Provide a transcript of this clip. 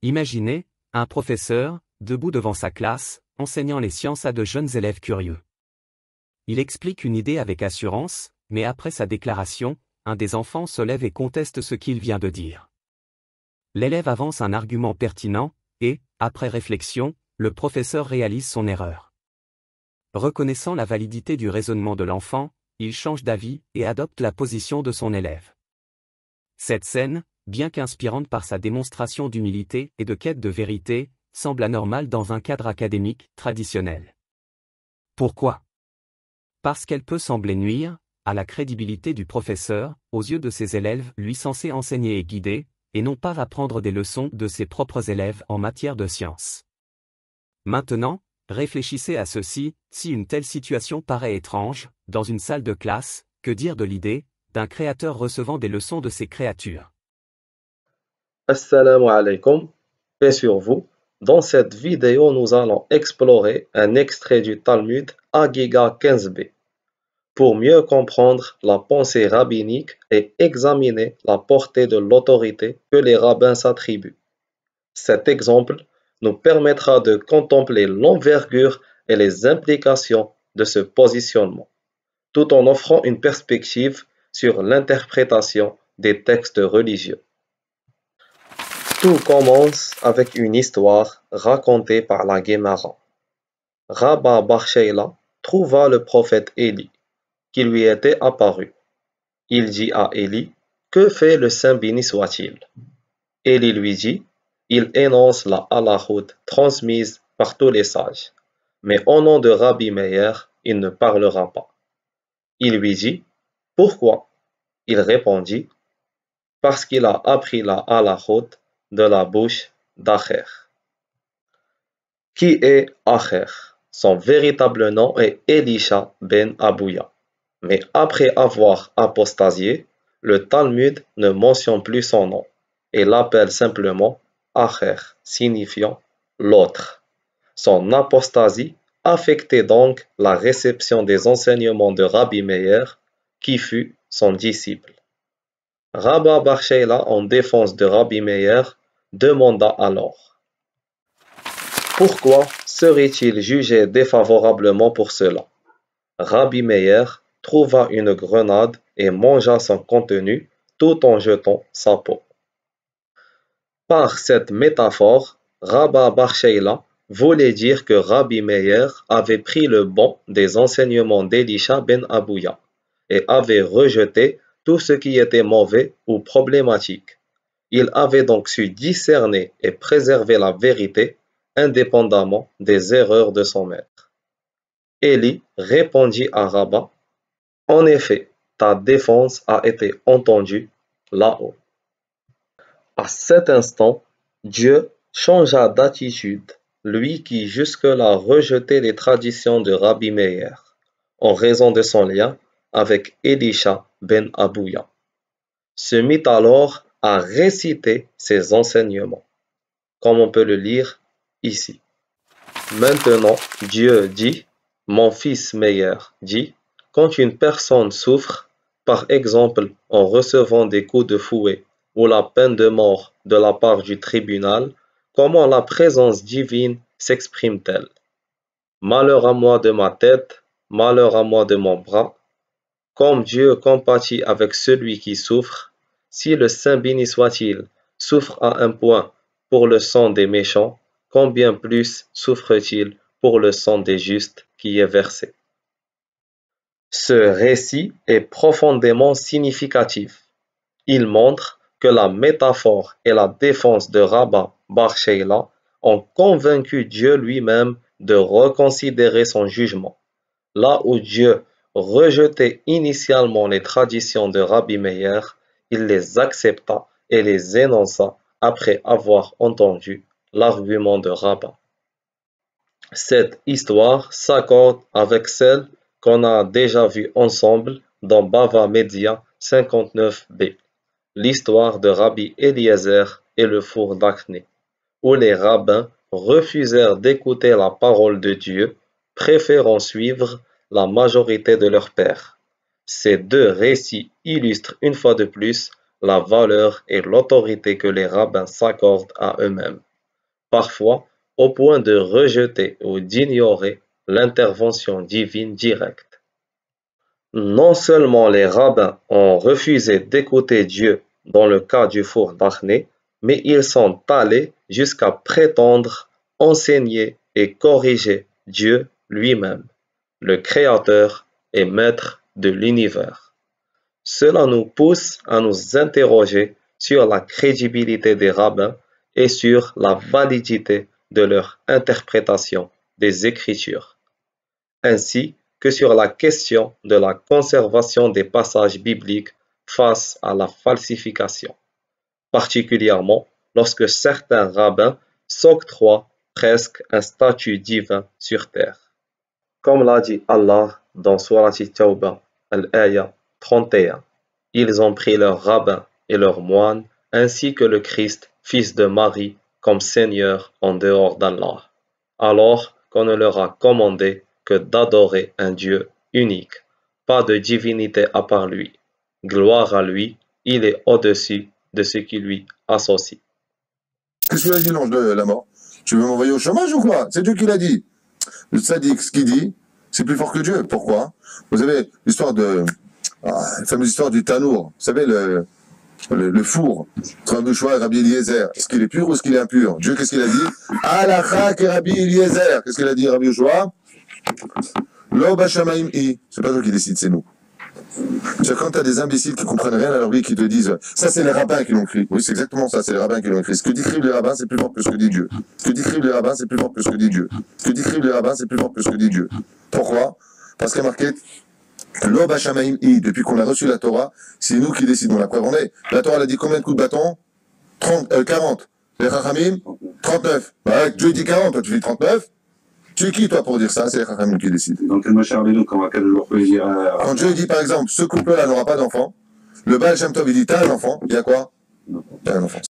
Imaginez, un professeur, debout devant sa classe, enseignant les sciences à de jeunes élèves curieux. Il explique une idée avec assurance, mais après sa déclaration, un des enfants se lève et conteste ce qu'il vient de dire. L'élève avance un argument pertinent, et, après réflexion, le professeur réalise son erreur. Reconnaissant la validité du raisonnement de l'enfant, il change d'avis et adopte la position de son élève. Cette scène, bien qu'inspirante par sa démonstration d'humilité et de quête de vérité, semble anormale dans un cadre académique traditionnel. Pourquoi ? Parce qu'elle peut sembler nuire à la crédibilité du professeur, aux yeux de ses élèves lui censés enseigner et guider, et non pas apprendre des leçons de ses propres élèves en matière de sciences. Maintenant, réfléchissez à ceci, si une telle situation paraît étrange, dans une salle de classe, que dire de l'idée d'un créateur recevant des leçons de ses créatures? Assalamu alaikum, paix sur vous. Dans cette vidéo, nous allons explorer un extrait du Talmud Hagiga 15b pour mieux comprendre la pensée rabbinique et examiner la portée de l'autorité que les rabbins s'attribuent. Cet exemple nous permettra de contempler l'envergure et les implications de ce positionnement, tout en offrant une perspective sur l'interprétation des textes religieux. Tout commence avec une histoire racontée par la Guémara. Rabba bar Sheila trouva le prophète Élie, qui lui était apparu. Il dit à Élie, « Que fait le Saint béni soit-il » Élie lui dit, « Il énonce la halachout transmise par tous les sages, mais au nom de Rabbi Meir, il ne parlera pas. » Il lui dit, « Pourquoi » Il répondit, « Parce qu'il a appris la halachout de la bouche d'Acher. » Qui est Acher? Son véritable nom est Elisha ben Abouya. Mais après avoir apostasié, le Talmud ne mentionne plus son nom et l'appelle simplement Acher, signifiant l'autre. Son apostasie affectait donc la réception des enseignements de Rabbi Meir, qui fut son disciple. Rabba bar Sheila, en défense de Rabbi Meir, demanda alors: pourquoi serait-il jugé défavorablement pour cela? Rabbi Meir trouva une grenade et mangea son contenu tout en jetant sa peau. Par cette métaphore, Rabba bar Sheila voulait dire que Rabbi Meir avait pris le bon des enseignements d'Elisha ben Abouya et avait rejeté tout ce qui était mauvais ou problématique. Il avait donc su discerner et préserver la vérité indépendamment des erreurs de son maître. Élie répondit à Rabba: « En effet, ta défense a été entendue là-haut. » À cet instant, Dieu changea d'attitude, lui qui jusque-là rejetait les traditions de Rabbi Meir, en raison de son lien avec Elisha ben Abouya. Se mit alors à réciter ses enseignements, comme on peut le lire ici. Maintenant, Dieu dit, mon fils Meir dit, quand une personne souffre, par exemple en recevant des coups de fouet ou la peine de mort de la part du tribunal, comment la présence divine s'exprime-t-elle? Malheur à moi de ma tête, malheur à moi de mon bras. Comme Dieu compatit avec celui qui souffre, si le Saint béni soit-il souffre à un point pour le sang des méchants, combien plus souffre-t-il pour le sang des justes qui est versé? Ce récit est profondément significatif. Il montre que la métaphore et la défense de Rabba bar Sheila ont convaincu Dieu lui-même de reconsidérer son jugement. Là où Dieu rejetait initialement les traditions de Rabbi Meir, il les accepta et les énonça après avoir entendu l'argument de Rabba. Cette histoire s'accorde avec celle qu'on a déjà vue ensemble dans Bava Media 59b, l'histoire de Rabbi Eliezer et le four d'Achné, où les rabbins refusèrent d'écouter la parole de Dieu, préférant suivre la majorité de leurs pairs. Ces deux récits illustrent une fois de plus la valeur et l'autorité que les rabbins s'accordent à eux-mêmes. parfois au point de rejeter ou d'ignorer l'intervention divine directe. Non seulement les rabbins ont refusé d'écouter Dieu dans le cas du four d'Achné, mais ils sont allés jusqu'à prétendre enseigner et corriger Dieu lui-même, le Créateur et Maître de l'univers. Cela nous pousse à nous interroger sur la crédibilité des rabbins et sur la validité de leur interprétation des Écritures, ainsi que sur la question de la conservation des passages bibliques face à la falsification, particulièrement lorsque certains rabbins s'octroient presque un statut divin sur terre. Comme l'a dit Allah dans Surat At-Tawbah, al-Aya 31, ils ont pris leurs rabbins et leurs moines ainsi que le Christ, fils de Marie, comme Seigneur en dehors d'Allah, alors qu'on ne leur a commandé que d'adorer un Dieu unique, pas de divinité à part lui. Gloire à lui, il est au-dessus de ce qui lui associe. Qu'est-ce qu'il a dit l'ange de la mort? Tu veux m'envoyer au chômage ou quoi? C'est Dieu qui l'a dit. Le tzaddik, ce qu'il dit, c'est plus fort que Dieu. Pourquoi? Vous avez l'histoire de... la fameuse histoire du tanour. Vous savez, le four entre Rabbi Yoshua et Rabbi Eliezer. Est-ce qu'il est pur ou est-ce qu'il est impur? Dieu, qu'est-ce qu'il a dit? Halakha et Rabbi Eliezer. Qu'est-ce qu'il a dit, Rabbi Yoshua? Lo bashamaim i. C'est pas toi qui décide, c'est nous. C'est quand tu as des imbéciles qui comprennent rien à leur vie, qui te disent ça c'est les rabbins qui l'ont écrit. Oui, c'est exactement ça, c'est les rabbins qui l'ont écrit. Ce que décrivent les rabbins, c'est plus fort que ce que dit Dieu. Ce que décrivent les rabbins, c'est plus fort que ce que dit Dieu. Ce que décrivent les rabbins, c'est plus fort que ce que dit Dieu. Pourquoi? Parce qu'il y a marqué Lo bashamaim i. Depuis qu'on a reçu la Torah, c'est nous qui décidons. La preuve en est. La Torah elle a dit combien de coups de bâton? 40. Les Chachamim 39. Bah, Dieu dit 40, toi tu dis 39. Tu es qui, toi, pour dire ça? C'est les Chachamim qui décident. Donc, quel jour peut dire. Quand Dieu dit, par exemple, ce couple-là n'aura pas d'enfant, le Baal Shem Tov, il dit, t'as un enfant, il y a quoi? T'as un enfant.